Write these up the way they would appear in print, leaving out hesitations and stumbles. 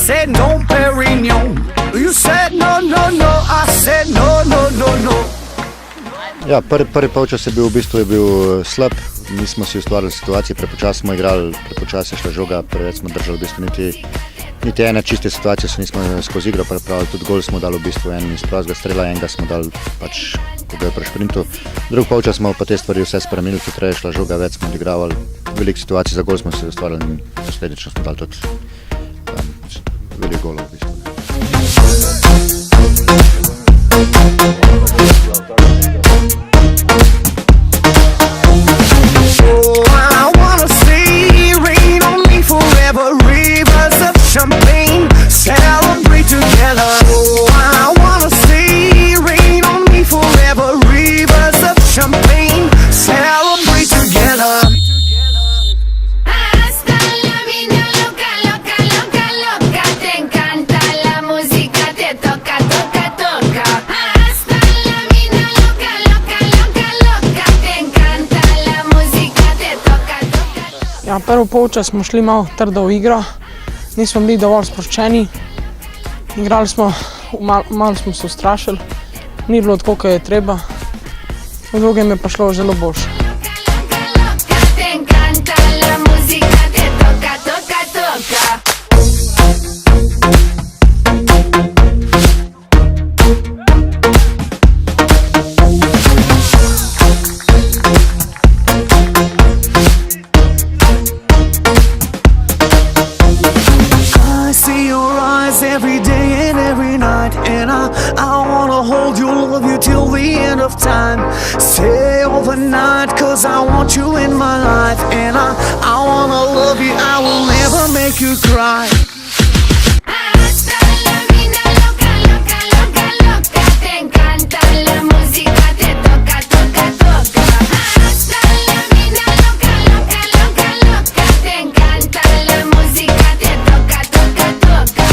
said no, Perignon. You said no, no, no, I said no, no, no, no. Ja, prvi polčas je bil v bistvu slab, nismo si ustvarili situacije, prepočasno smo igrali, prepočasno je šla žoga, preveč smo držali v bistvu niti ene čiste situacije se nismo skozi igro pripravili, tudi gol smo dali v bistvu en iz prostega strela, enega smo dali pač, ko ga je pri šprintu. Drugi polčas smo pa te stvari vse spremenili, hitreje je šla žoga, več smo odigravali, veliko situacij za gol smo si ustvarili in posledično smo dali tudi veliko golov v bistvu. Champagne, celebrate together. Oh, I wanna see rain on me forever. Rivers of champagne, celebrate together. Hasta la vida loca, loca, loca, loca. Te encanta la música, te toca, toca, toca. Hasta la vida loca, loca, loca, loca. Te encanta la música, te toca, toca, toca. Ja, prvo polčas smo šli malo trdo v igro. Nismo bili dovolj sproščeni, igrali smo, malo smo se ustrašili, ni bilo tako, kot je treba, v drugem je pa šlo zelo boljše. Every day and every night, and I wanna hold you, love you till the end of time. Stay overnight, cause I want you in my life, and I wanna love you, I will never make you cry. Hasta la vida loca, loca, loca, loca. Te encanta la música, te toca, toca, toca. Hasta la vida loca, loca, loca, loca. Te encanta la música, te toca, toca, toca.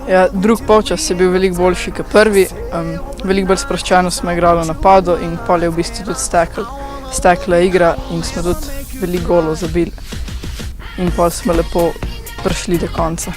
Ja, drug polčas je bil veliko boljši kot prvi, veliko bolj sproščeno smo igrali v napadu in pol je v bistvu tudi stekla igra in smo tudi veliko golov zabili in pol smo lepo prišli do konca.